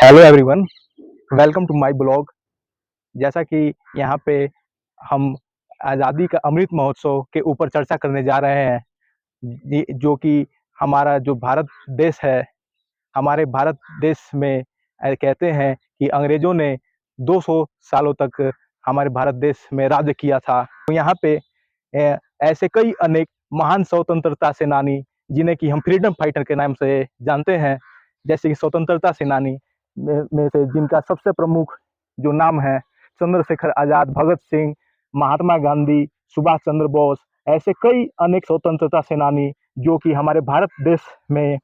Hello everyone, welcome to my blog. जैसा कि यहाँ पे हम आज़ादी का अमृत महोत्सव के ऊपर चर्चा करने जा रहे हैं, जो कि हमारा जो भारत देश है, हमारे भारत देश में कहते हैं कि अंग्रेज़ों ने 200 सालों तक हमारे भारत देश में राज्य किया था। तो यहाँ पे ऐसे कई अनेक महान स्वतंत्रता सेनानी, जिन्हें कि हम फ्रीडम फाइटर के नाम से जानते हैं, जैसे कि स्वतंत्रता सेनानी में से जिनका सबसे प्रमुख जो नाम है चंद्रशेखर आजाद, भगत सिंह, महात्मा गांधी, सुभाष चंद्र बोस, ऐसे कई अनेक स्वतंत्रता सेनानी जो कि हमारे भारत देश में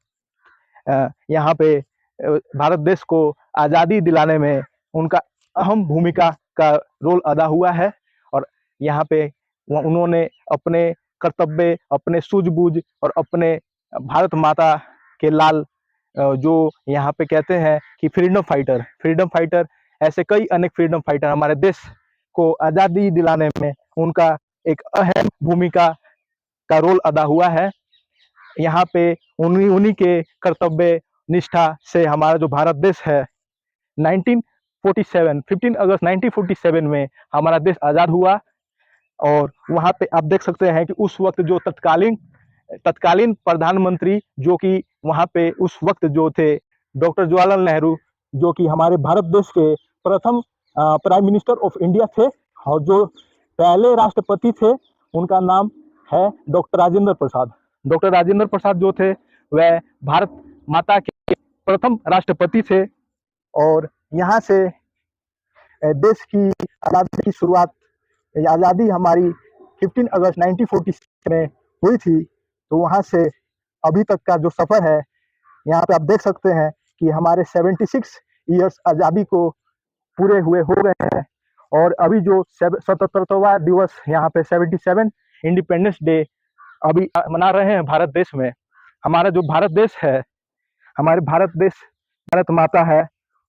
यहाँ पे भारत देश को आज़ादी दिलाने में उनका अहम भूमिका का रोल अदा हुआ है। और यहाँ पे उन्होंने अपने कर्तव्य, अपने सूझबूझ और अपने भारत माता के लाल, जो यहाँ पे कहते हैं कि फ्रीडम फाइटर, ऐसे कई अनेक फ्रीडम फाइटर हमारे देश को आज़ादी दिलाने में उनका एक अहम भूमिका का रोल अदा हुआ है। यहाँ पे उन्हीं उन्हीं के कर्तव्य निष्ठा से हमारा जो भारत देश है 1947 15 अगस्त 1947 में हमारा देश आज़ाद हुआ। और वहाँ पे आप देख सकते हैं कि उस वक्त जो तत्कालीन प्रधानमंत्री, जो कि वहाँ पे उस वक्त जो थे डॉक्टर जवाहरलाल नेहरू, जो कि हमारे भारत देश के प्रथम प्राइम मिनिस्टर ऑफ इंडिया थे, और जो पहले राष्ट्रपति थे उनका नाम है डॉक्टर राजेंद्र प्रसाद। डॉक्टर राजेंद्र प्रसाद जो थे वह भारत माता के प्रथम राष्ट्रपति थे। और यहाँ से देश की आज़ादी की शुरुआत, आज़ादी हमारी 15 अगस्त 1946 में हुई थी। तो वहाँ से अभी तक का जो सफ़र है, यहाँ पे आप देख सकते हैं कि हमारे 76 ईयर्स आज़ादी को पूरे हुए हो गए हैं। और अभी जो 77वां दिवस, यहाँ पे 77 इंडिपेंडेंस डे अभी मना रहे हैं भारत देश में। हमारा जो भारत देश है, हमारे भारत देश भारत माता है।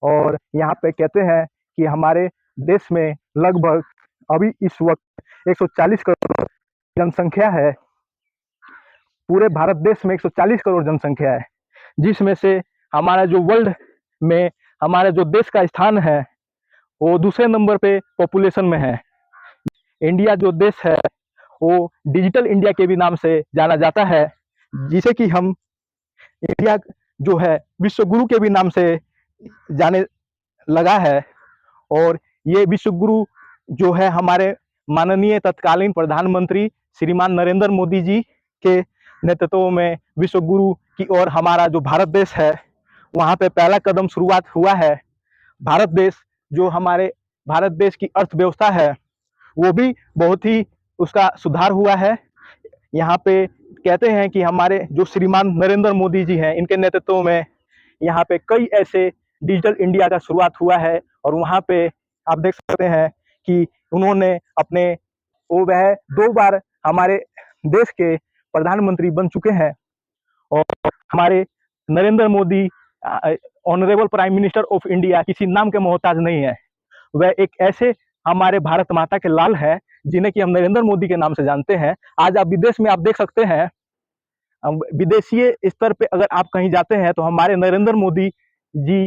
और यहाँ पे कहते हैं कि हमारे देश में लगभग अभी इस वक्त 140 करोड़ जनसंख्या है। पूरे भारत देश में 140 करोड़ जनसंख्या है, जिसमें से हमारा जो वर्ल्ड में हमारे जो देश का स्थान है वो दूसरे नंबर पे पॉपुलेशन में है। इंडिया जो देश है वो डिजिटल इंडिया के भी नाम से जाना जाता है, जिसे कि हम इंडिया जो है विश्व गुरु के भी नाम से जाने लगा है। और ये विश्व गुरु जो है हमारे माननीय तत्कालीन प्रधानमंत्री श्रीमान नरेंद्र मोदी जी के नेतृत्व में विश्व गुरु की ओर हमारा जो भारत देश है वहाँ पे पहला कदम शुरुआत हुआ है। भारत देश, जो हमारे भारत देश की अर्थव्यवस्था है, वो भी बहुत ही उसका सुधार हुआ है। यहाँ पे कहते हैं कि हमारे जो श्रीमान नरेंद्र मोदी जी हैं, इनके नेतृत्व में यहाँ पे कई ऐसे डिजिटल इंडिया का शुरुआत हुआ है। और वहाँ पे आप देख सकते हैं कि उन्होंने अपने वह 2 बार हमारे देश के प्रधानमंत्री बन चुके हैं। और हमारे Narendra Modi honourable prime minister of India किसी नाम के मोहताज नहीं है। वह एक ऐसे हमारे भारत माता के लाल है जिन्हें कि हम नरेंद्र मोदी के नाम से जानते हैं। आज आप विदेश में आप देख सकते हैं, विदेशीय स्तर पे अगर आप कहीं जाते हैं तो हमारे नरेंद्र मोदी जी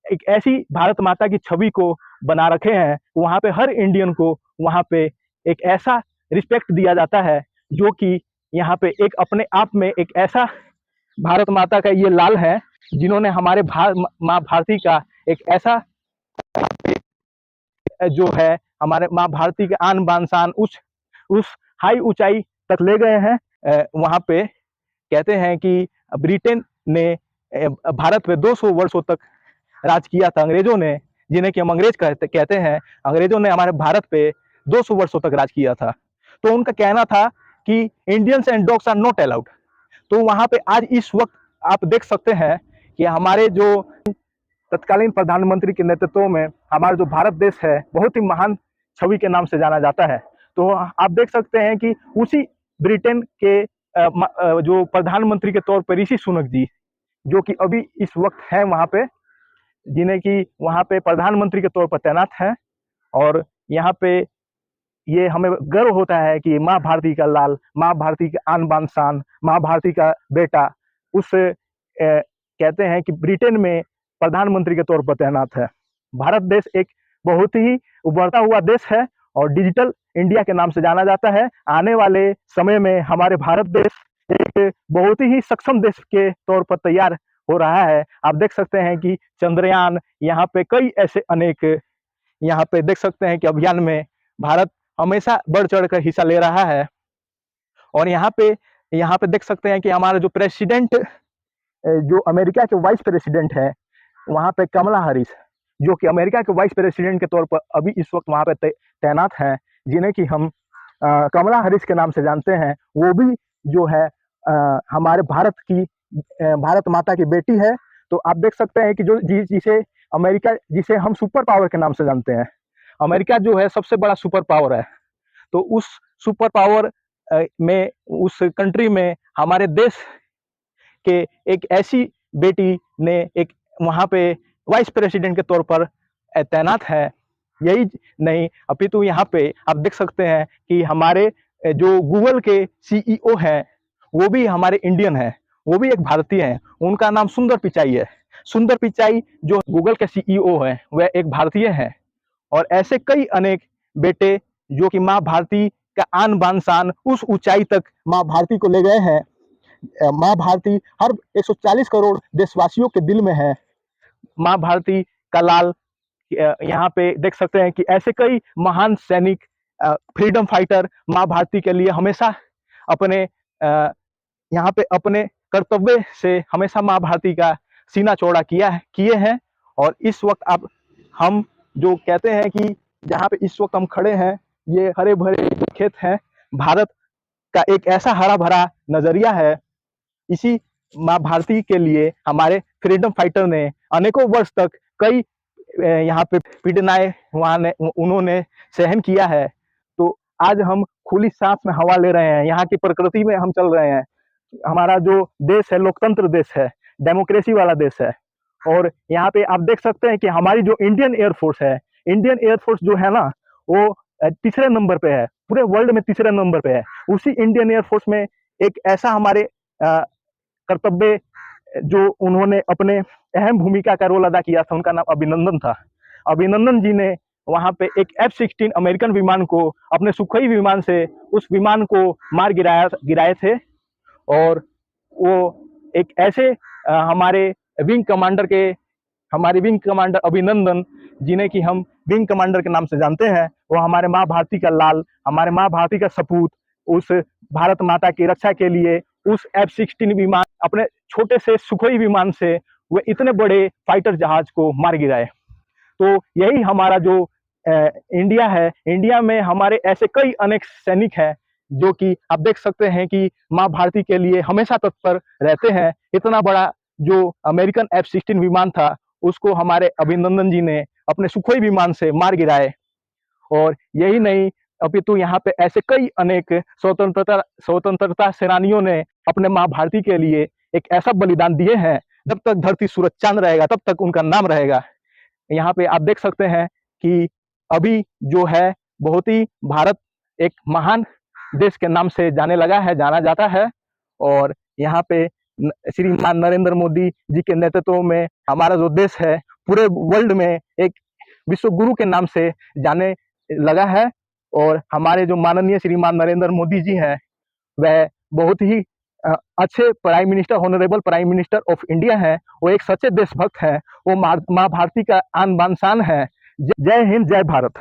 एक ऐसी भारत माता की छवि को बना रखे हैं। वहाँ पे हर इंडियन को वहाँ पे एक ऐसा रिस्पेक्ट दिया जाता है, जो कि यहाँ पे एक अपने आप में एक ऐसा भारत माता का ये लाल है जिन्होंने हमारे माँ भारती का एक ऐसा जो है हमारे माँ भारती के आन बान शान उस हाई ऊंचाई तक ले गए हैं। वहाँ पे कहते हैं कि ब्रिटेन ने भारत पे 200 वर्षों तक राज किया था, अंग्रेजों ने, जिन्हें कि हम अंग्रेज कहते हैं। अंग्रेजों ने हमारे भारत पे 200 वर्षों तक राज किया था। तो उनका कहना था कि Indians and dogs are not allowed. तो वहाँ पे आज इस वक्त आप देख सकते हैं कि हमारे जो तत्कालीन प्रधानमंत्री के नेतृत्व में हमारा जो भारत देश है बहुत ही महान छवि के नाम से जाना जाता है। तो आप देख सकते हैं कि उसी ब्रिटेन के जो प्रधानमंत्री के तौर पर ऋषि सुनक जी, जो कि अभी इस वक्त हैं वहाँ पे, जिन्हें कि वहाँ पे प्रधानमंत्री के तौर पर तैनात हैं। और यहाँ पे ये हमें गर्व होता है कि माँ भारती का लाल, माँ भारती का आन बान शान, माँ भारती का बेटा, उस कहते हैं कि ब्रिटेन में प्रधानमंत्री के तौर पर तैनात है। भारत देश एक बहुत ही उभरता हुआ देश है और डिजिटल इंडिया के नाम से जाना जाता है। आने वाले समय में हमारे भारत देश एक बहुत ही सक्षम देश के तौर पर तैयार हो रहा है। आप देख सकते हैं कि चंद्रयान, यहाँ पे कई ऐसे अनेक, यहाँ पे देख सकते हैं कि अभियान में भारत हमेशा बढ़ चढ़ कर हिस्सा ले रहा है। और यहाँ पे देख सकते हैं कि हमारा जो प्रेसिडेंट, जो अमेरिका के वाइस प्रेसिडेंट है, वहाँ पे कमला हैरिस, जो कि अमेरिका के वाइस प्रेसिडेंट के तौर पर अभी इस वक्त वहाँ पे तैनात हैं, जिन्हें कि हम कमला हैरिस के नाम से जानते हैं। वो भी जो है हमारे भारत माता की बेटी है। तो आप देख सकते हैं कि जिसे हम सुपर पावर के नाम से जानते हैं, अमेरिका जो है सबसे बड़ा सुपर पावर है। तो उस सुपर पावर में, उस कंट्री में हमारे देश के एक ऐसी बेटी ने एक वहाँ पे वाइस प्रेसिडेंट के तौर पर तैनात है। यही नहीं, अपितु यहाँ पे आप देख सकते हैं कि हमारे जो गूगल के सीईओ हैं, वो भी हमारे इंडियन हैं, वो भी एक भारतीय हैं। उनका नाम सुंदर पिचाई है। सुंदर पिचाई जो गूगल के सीईओ हैं, वह एक भारतीय हैं। और ऐसे कई अनेक बेटे जो कि माँ भारती का आन बान शान उस ऊंचाई तक माँ भारती को ले गए हैं। माँ भारती हर 140 करोड़ देशवासियों के दिल में है। माँ भारती का लाल, यहाँ पे देख सकते हैं कि ऐसे कई महान सैनिक, फ्रीडम फाइटर माँ भारती के लिए हमेशा अपने यहाँ पे अपने कर्तव्य से हमेशा माँ भारती का सीना चौड़ा किए हैं। और इस वक्त अब हम जो कहते हैं कि जहाँ पे इस वक्त हम खड़े हैं, ये हरे भरे खेत हैं। भारत का एक ऐसा हरा भरा नजरिया है। इसी माँ भारती के लिए हमारे फ्रीडम फाइटर ने अनेकों वर्ष तक कई यहाँ पे पीड़नाएं उन्होंने सहन किया है। तो आज हम खुली सांस में हवा ले रहे हैं, यहाँ की प्रकृति में हम चल रहे हैं। हमारा जो देश है लोकतंत्र देश है, डेमोक्रेसी वाला देश है। और यहाँ पे आप देख सकते हैं कि हमारी जो इंडियन एयरफोर्स है, इंडियन एयरफोर्स जो है ना, वो तीसरे नंबर पे है, पूरे वर्ल्ड में तीसरे नंबर पे है। उसी इंडियन एयरफोर्स में एक ऐसा हमारे कर्तव्य जो उन्होंने अपने अहम भूमिका का रोल अदा किया था, उनका नाम अभिनंदन था। अभिनंदन जी ने वहां पे एक F-16 अमेरिकन विमान को अपने सुखोई विमान से उस विमान को मार गिराए थे। और वो एक ऐसे हमारे विंग कमांडर अभिनंदन जिन्हें कि हम विंग कमांडर के नाम से जानते हैं, वो हमारे माँ भारती का लाल, हमारे माँ भारती का सपूत, उस भारत माता की रक्षा के लिए उस F-16 विमान, अपने छोटे से सुखोई विमान से वे इतने बड़े फाइटर जहाज को मार गिराए। तो यही हमारा जो इंडिया है, इंडिया में हमारे ऐसे कई अनेक सैनिक हैं जो कि आप देख सकते हैं कि माँ भारती के लिए हमेशा तत्पर रहते हैं। इतना बड़ा जो अमेरिकन F-16 विमान था, उसको हमारे अभिनंदन जी ने अपने सुखोई विमान से मार गिराए। और यही नहीं, अपितु यहाँ पे ऐसे कई अनेक स्वतंत्रता सेनानियों ने अपने माँ भारती के लिए एक ऐसा बलिदान दिए हैं, जब तक धरती सूरज चांद रहेगा तब तक उनका नाम रहेगा। यहाँ पे आप देख सकते हैं कि अभी जो है बहुत ही भारत एक महान देश के नाम से जाना जाता है। और यहाँ पे श्रीमान नरेंद्र मोदी जी के नेतृत्व में हमारा जो देश है पूरे वर्ल्ड में एक विश्व गुरु के नाम से जाने लगा है। और हमारे जो माननीय श्रीमान नरेंद्र मोदी जी हैं, वह बहुत ही अच्छे prime minister, honourable prime minister of India हैं। वो एक सच्चे देशभक्त हैं। वो माँ भारती का आन बान शान है। जय हिंद, जय भारत।